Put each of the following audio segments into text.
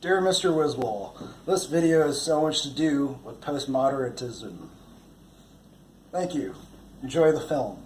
Dear Mr. Wiswall, this video has so much to do with postmodernism. Thank you. Enjoy the film.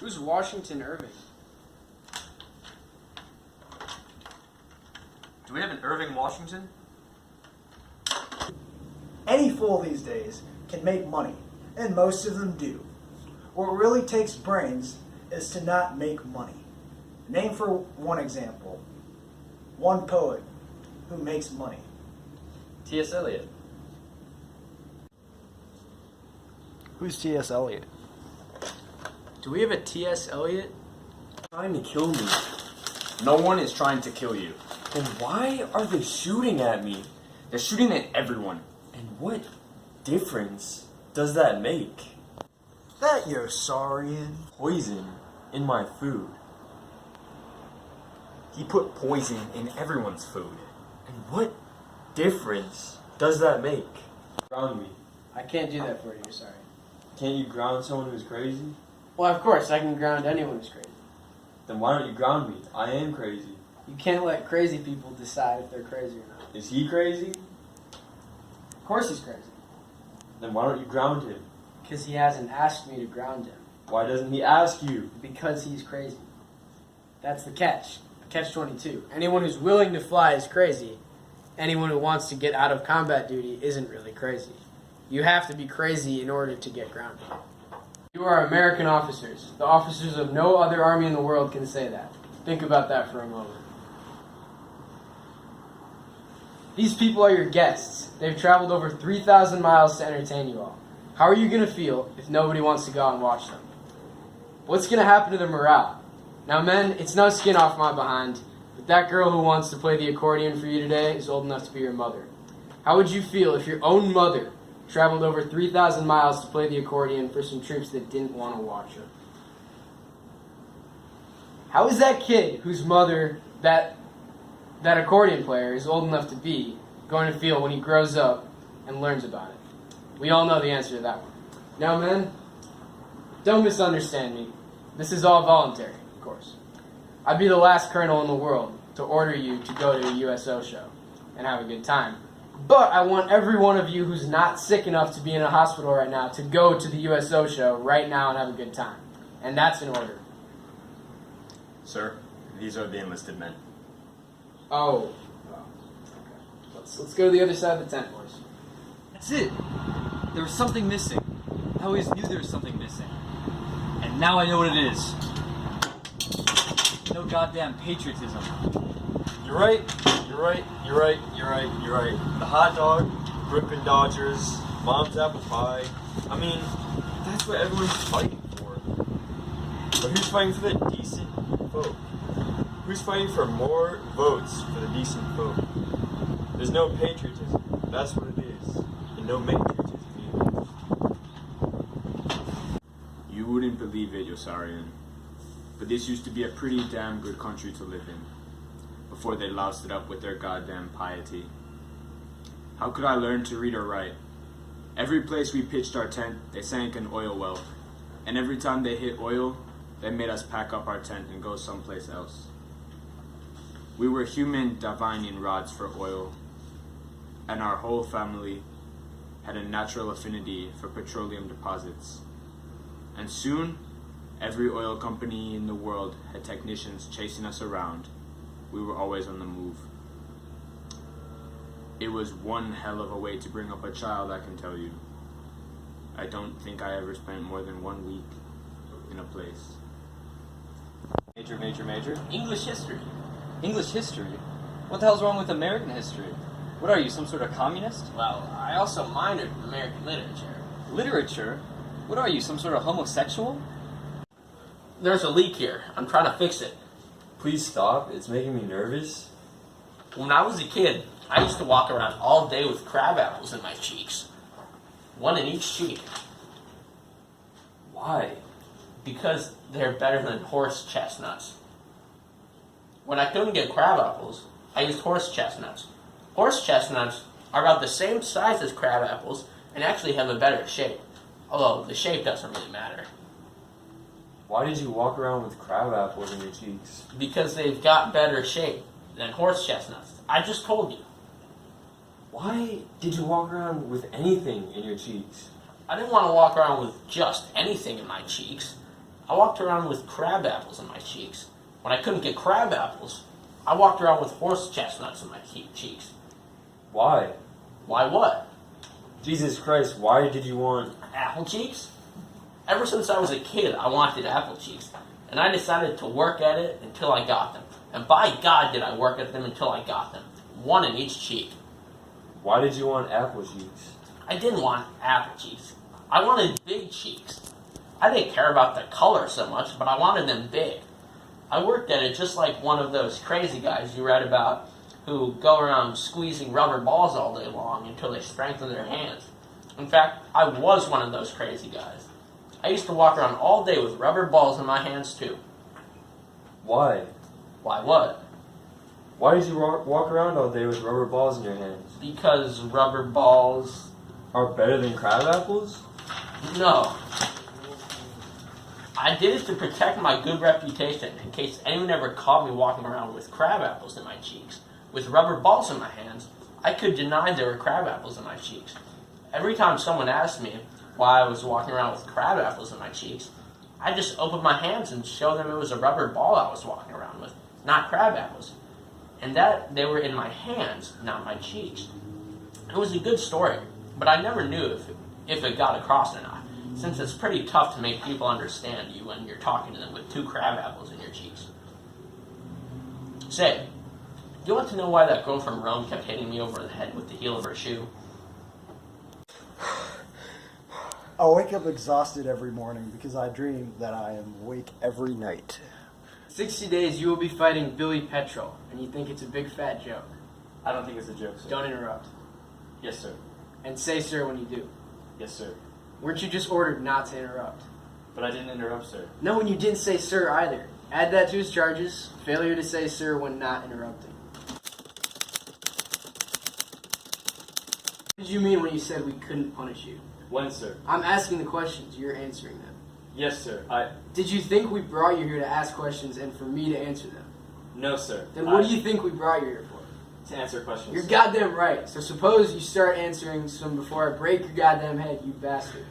Who's Washington Irving? Do we have an Irving Washington? Any fool these days can make money, and most of them do. What really takes brains is to not make money. Name for one example. One poet who makes money. T.S. Eliot. Who's T.S. Eliot? Do we have a T.S. Eliot? Trying to kill me. No one is trying to kill you. Then why are they shooting at me? They're shooting at everyone. And what difference does that make? That Yossarian. Poison in my food. He put poison in everyone's food. And what difference does that make? Ground me. I can't do that for you, sorry. Can't you ground someone who's crazy? Well, of course, I can ground anyone who's crazy. Then why don't you ground me? I am crazy. You can't let crazy people decide if they're crazy or not. Is he crazy? Of course he's crazy. Then why don't you ground him? Because he hasn't asked me to ground him. Why doesn't he ask you? Because he's crazy. That's the catch. Catch-22. Anyone who's willing to fly is crazy. Anyone who wants to get out of combat duty isn't really crazy. You have to be crazy in order to get grounded. You are American officers. The officers of no other army in the world can say that. Think about that for a moment. These people are your guests. They've traveled over 3,000 miles to entertain you all. How are you going to feel if nobody wants to go out and watch them? What's going to happen to their morale? Now, men, it's no skin off my behind, but that girl who wants to play the accordion for you today is old enough to be your mother. How would you feel if your own mother traveled over 3,000 miles to play the accordion for some troops that didn't want to watch her? How is that kid whose mother that accordion player is old enough to be going to feel when he grows up and learns about it? We all know the answer to that one. Now, men, don't misunderstand me. This is all voluntary, of course. I'd be the last colonel in the world to order you to go to a USO show and have a good time. But I want every one of you who's not sick enough to be in a hospital right now to go to the USO show right now and have a good time. And that's an order. Sir, these are the enlisted men. Oh. Okay. Let's go to the other side of the tent, boys. That's it. There was something missing. I always knew there was something missing. And now I know what it is. No goddamn patriotism. You're right. You're right. You're right. You're right. You're right. The hot dog, Brooklyn Dodgers, mom's apple pie. I mean, that's what everyone's fighting for. But who's fighting for the decent folk? Who's fighting for more votes for the decent folk? There's no patriotism. That's what it is. And no patriotism either. You wouldn't believe it, Yossarian, but this used to be a pretty damn good country to live in, before they loused it up with their goddamn piety. How could I learn to read or write? Every place we pitched our tent, they sank an oil well, and every time they hit oil, they made us pack up our tent and go someplace else. We were human divining rods for oil, and our whole family had a natural affinity for petroleum deposits. And soon, every oil company in the world had technicians chasing us around. We were always on the move. It was one hell of a way to bring up a child, I can tell you. I don't think I ever spent more than 1 week in a place. Major. English history. English history? What the hell's wrong with American history? What are you, some sort of communist? Well, I also minored in American literature. Literature? What are you, some sort of homosexual? There's a leak here. I'm trying to fix it. Please stop. It's making me nervous. When I was a kid, I used to walk around all day with crab apples in my cheeks. One in each cheek. Why? Because they're better than horse chestnuts. When I couldn't get crab apples, I used horse chestnuts. Horse chestnuts are about the same size as crab apples and actually have a better shape. Although the shape doesn't really matter. Why did you walk around with crab apples in your cheeks? Because they've got better shape than horse chestnuts. I just told you. Why did you walk around with anything in your cheeks? I didn't want to walk around with just anything in my cheeks. I walked around with crab apples in my cheeks. When I couldn't get crab apples, I walked around with horse chestnuts in my cheeks. Why? Why what? Jesus Christ, why did you want... Apple cheeks? Ever since I was a kid, I wanted apple cheeks. And I decided to work at it until I got them. And by God did I work at them until I got them. One in each cheek. Why did you want apple cheeks? I didn't want apple cheeks. I wanted big cheeks. I didn't care about the color so much, but I wanted them big. I worked at it just like one of those crazy guys you read about who go around squeezing rubber balls all day long until they strengthen their hands. In fact, I was one of those crazy guys. I used to walk around all day with rubber balls in my hands too. Why? Why what? Why did you walk around all day with rubber balls in your hands? Because rubber balls... Are better than crab apples? No. I did it to protect my good reputation in case anyone ever caught me walking around with crab apples in my cheeks. With rubber balls in my hands, I could deny there were crab apples in my cheeks. Every time someone asked me why I was walking around with crab apples in my cheeks, I just opened my hands and showed them it was a rubber ball I was walking around with, not crab apples. And that they were in my hands, not my cheeks. It was a good story, but I never knew if it got across or not, since it's pretty tough to make people understand you when you're talking to them with 2 crab apples in your cheeks. Say, do you want to know why that girl from Rome kept hitting me over the head with the heel of her shoe? I wake up exhausted every morning because I dream that I am awake every night. 60 days you will be fighting Billy Petrol, and you think it's a big fat joke. I don't think it's a joke, sir. Don't interrupt. Yes, sir. And say sir when you do. Yes, sir. Weren't you just ordered not to interrupt? But I didn't interrupt, sir. No, and you didn't say sir either. Add that to his charges. Failure to say sir when not interrupting. What did you mean when you said we couldn't punish you? When, sir? I'm asking the questions. You're answering them. Yes, sir. Did you think we brought you here to ask questions and for me to answer them? No, sir. Then what do you think we brought you here for? To answer questions. You're goddamn right. So suppose you start answering some before I break your goddamn head, you bastard.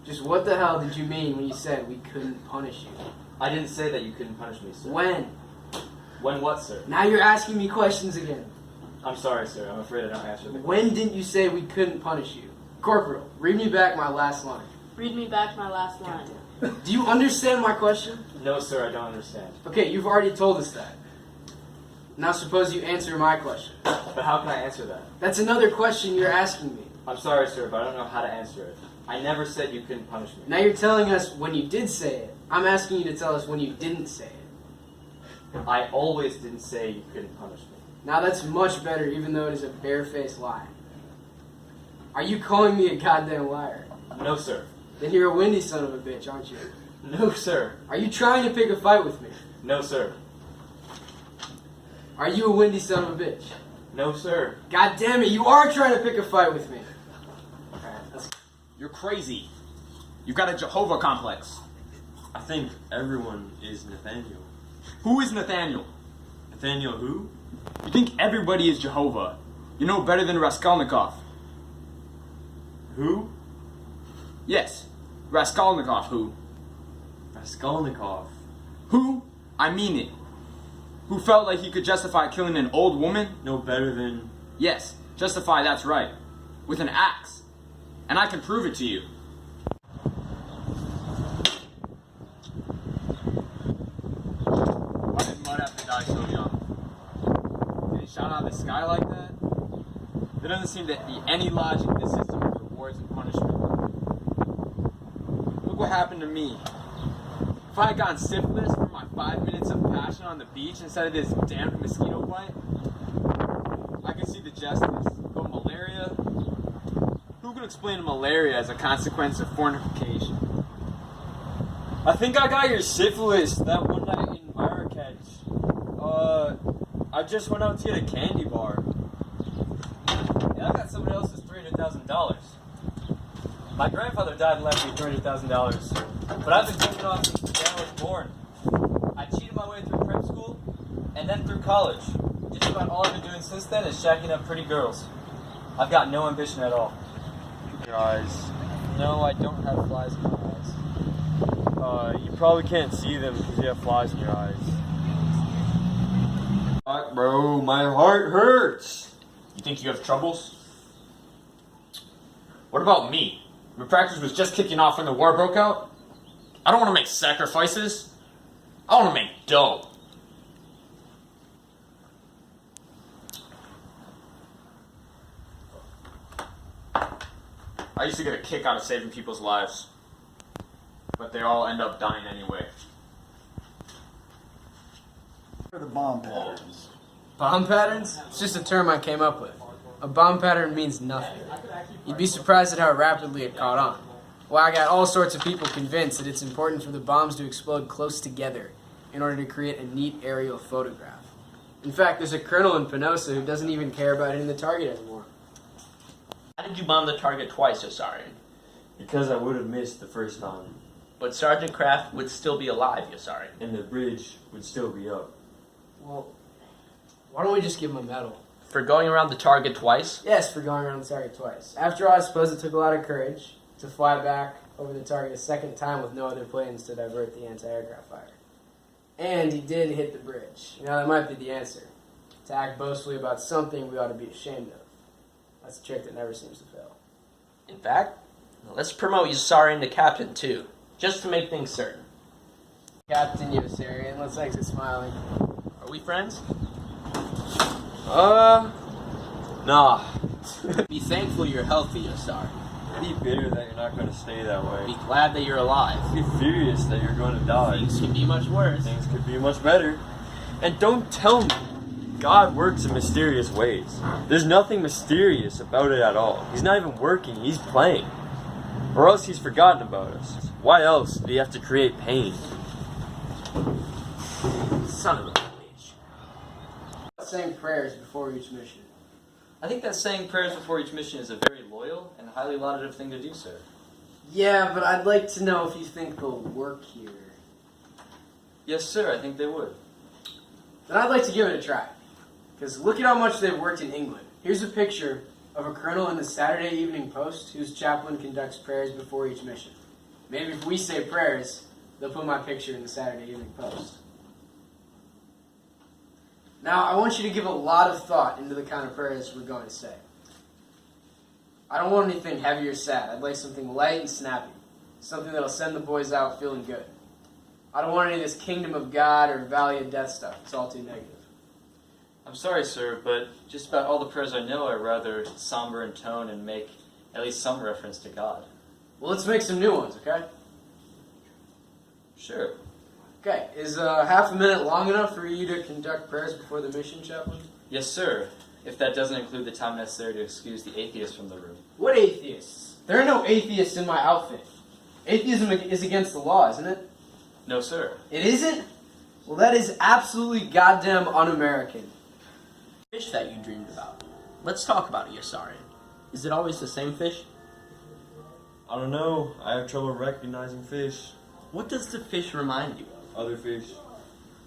Just what the hell did you mean when you said we couldn't punish you? I didn't say that you couldn't punish me, sir. When? When what, sir? Now you're asking me questions again. I'm sorry, sir. I'm afraid I don't answer the When didn't you say we couldn't punish you? Corporal, read me back my last line. Read me back my last line. Do you understand my question? No, sir, I don't understand. Okay, you've already told us that. Now suppose you answer my question. But how can I answer that? That's another question you're asking me. I'm sorry, sir, but I don't know how to answer it. I never said you couldn't punish me. Now you're telling us when you did say it. I'm asking you to tell us when you didn't say it. I always didn't say you couldn't punish me. Now that's much better, even though it is a barefaced lie. Are you calling me a goddamn liar? No, sir. Then you're a windy son of a bitch, aren't you? No, sir. Are you trying to pick a fight with me? No, sir. Are you a windy son of a bitch? No, sir. God damn it, you are trying to pick a fight with me. You're crazy. You got a Jehovah complex. I think everyone is Nathaniel. Who is Nathaniel? Nathaniel who? You think everybody is Jehovah. You know better than Raskolnikov. Who? Yes, Raskolnikov who? Raskolnikov. Who? I mean it. Who felt like he could justify killing an old woman? No better than... Yes, justify, that's right. With an axe. And I can prove it to you. Why did Mud have to die so young? Did he shout out of the sky like that? There doesn't seem to be any logic in the system of rewards and punishment. Look what happened to me. If I had gotten syphilis for my 5 minutes of passion on the beach instead of this damned mosquito bite, I can see the justice. But malaria? Who can explain malaria as a consequence of fornication? I think I got your syphilis that one night in Marrakech. I just went out to get a candy bar. Yeah, I got someone else's $300,000. My grandfather died and left me $300,000. But I've been taking off since the day I was born. I cheated my way through prep school and then through college. Just about all I've been doing since then is shacking up pretty girls. I've got no ambition at all. Your eyes. No, I don't have flies in my eyes. You probably can't see them because you have flies in your eyes. Fuck, bro, my heart hurts. You think you have troubles? What about me? My practice was just kicking off when the war broke out. I don't want to make sacrifices. I want to make dough. I used to get a kick out of saving people's lives. But they all end up dying anyway. For the bomb patterns. Bomb patterns? It's just a term I came up with. A bomb pattern means nothing. You'd be surprised at how rapidly it caught on. Well, I got all sorts of people convinced that it's important for the bombs to explode close together in order to create a neat aerial photograph. In fact, there's a colonel in Penosa who doesn't even care about hitting the target anymore. How did you bomb the target twice, Yossarian? Because I would have missed the first time. But Sergeant Kraft would still be alive, Yossarian. And the bridge would still be up. Well, why don't we just give him a medal? For going around the target twice? Yes, for going around the target twice. After all, I suppose it took a lot of courage to fly back over the target a second time with no other planes to divert the anti-aircraft fire. And he did hit the bridge. Now, that might be the answer. To act boastfully about something we ought to be ashamed of. That's a trick that never seems to fail. In fact, let's promote Yossarian to captain, too. Just to make things certain. Captain Yossarian, let's exit smiling. Are we friends? Nah. Be thankful you're healthy, Yossarian. Be bitter that you're not going to stay that way. Be glad that you're alive. Be furious that you're going to die. Things could be much worse. Things could be much better. And don't tell me God works in mysterious ways. There's nothing mysterious about it at all. He's not even working, he's playing. Or else he's forgotten about us. Why else do you have to create pain? Son of a bitch. Saying prayers before each mission. I think that saying prayers before each mission is a very loyal and highly laudable thing to do, sir. Yeah, but I'd like to know if you think they'll work here. Yes, sir, I think they would. Then I'd like to give it a try. Because look at how much they've worked in England. Here's a picture of a colonel in the Saturday Evening Post whose chaplain conducts prayers before each mission. Maybe if we say prayers, they'll put my picture in the Saturday Evening Post. Now, I want you to give a lot of thought into the kind of prayers we're going to say. I don't want anything heavy or sad. I'd like something light and snappy. Something that'll send the boys out feeling good. I don't want any of this Kingdom of God or Valley of Death stuff. It's all too negative. I'm sorry, sir, but just about all the prayers I know are rather somber in tone and make at least some reference to God. Well, let's make some new ones, okay? Sure. Okay, is half a minute long enough for you to conduct prayers before the mission, chaplain? Yes, sir. If that doesn't include the time necessary to excuse the atheists from the room. What atheists? There are no atheists in my outfit. Atheism is against the law, isn't it? No, sir. It isn't? Well, that is absolutely goddamn un-American. Fish that you dreamed about. Let's talk about it, Yossarian. Is it always the same fish? I don't know. I have trouble recognizing fish. What does the fish remind you of? Other fish.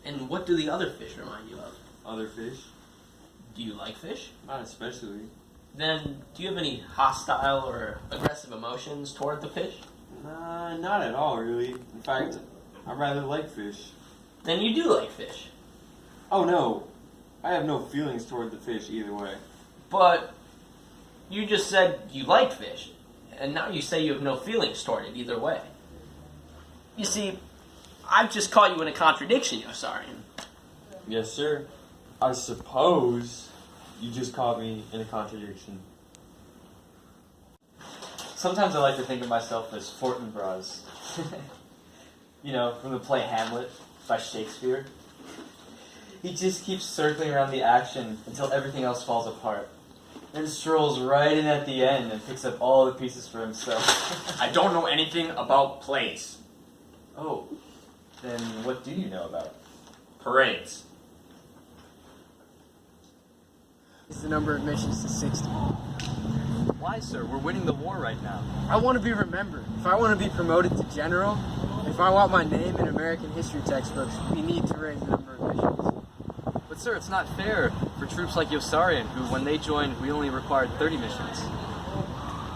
And what do the other fish remind you of? Other fish. Do you like fish? Not especially. Then, do you have any hostile or aggressive emotions toward the fish? Not at all, really. In fact, I rather like fish. Then you do like fish. Oh no. I have no feelings toward the fish either way. But you just said you like fish, and now you say you have no feelings toward it either way. You see, I've just caught you in a contradiction, Yossarian. Yes, sir. I suppose you just caught me in a contradiction. Sometimes I like to think of myself as He just keeps circling around the action until everything else falls apart. Then strolls right in at the end and picks up all the pieces for himself. I don't know anything about plays. Oh, then what do you know about? Parades. It's the number of missions to 60. Why, sir? We're winning the war right now. I want to be remembered. If I want to be promoted to general, if I want my name in American history textbooks, we need to raise the number of missions. But sir, it's not fair for troops like Yossarian, who when they joined, we only required 30 missions.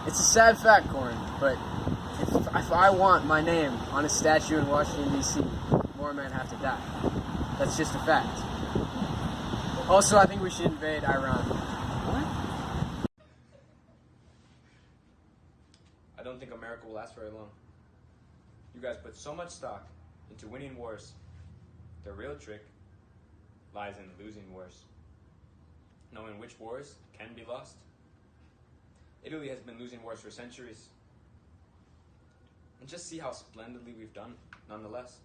It's a sad fact, Corin, but if I want my name on a statue in Washington, D.C., more men have to die. That's just a fact. Also, I think we should invade Iran. What? I don't think America will last very long. You guys put so much stock into winning wars. The real trick lies in losing wars. Knowing which wars can be lost. Italy has been losing wars for centuries. And just see how splendidly we've done, nonetheless.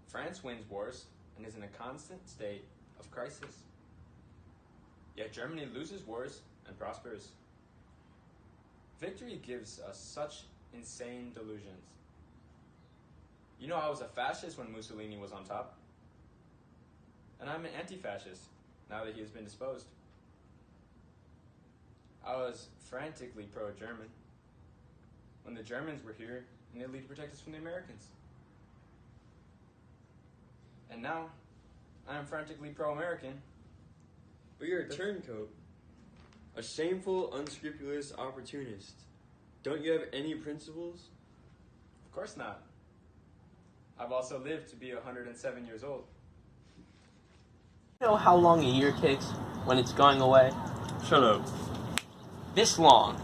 France wins wars and is in a constant state of crisis. Yet Germany loses wars and prospers. Victory gives us such insane delusions. You know, I was a fascist when Mussolini was on top. And I'm an anti-fascist now that he has been disposed. I was frantically pro-German when the Germans were here in Italy to protect us from the Americans. And now, I am frantically pro-American. But you're a turncoat. A shameful, unscrupulous opportunist. Don't you have any principles? Of course not. I've also lived to be 107 years old. You know how long a year takes when it's going away? Shut up. This long.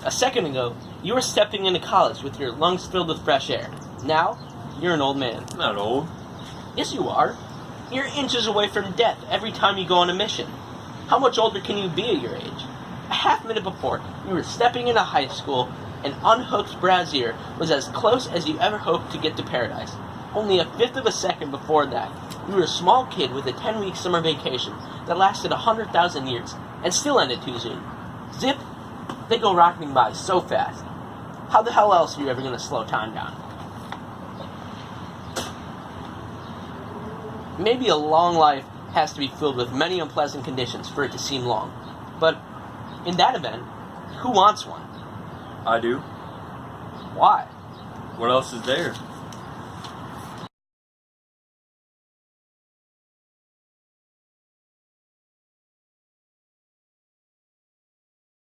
A second ago, you were stepping into college with your lungs filled with fresh air. Now, you're an old man. I'm not old. Yes, you are. You're inches away from death every time you go on a mission. How much older can you be at your age? A half minute before, you were stepping into high school, and unhooked brassiere was as close as you ever hoped to get to paradise. Only a fifth of a second before that, you were a small kid with a 10-week summer vacation that lasted 100,000 years, and still ended too soon. Zip, they go rocketing by so fast. How the hell else are you ever going to slow time down? Maybe a long life has to be filled with many unpleasant conditions for it to seem long. But in that event, who wants one? I do. Why? What else is there?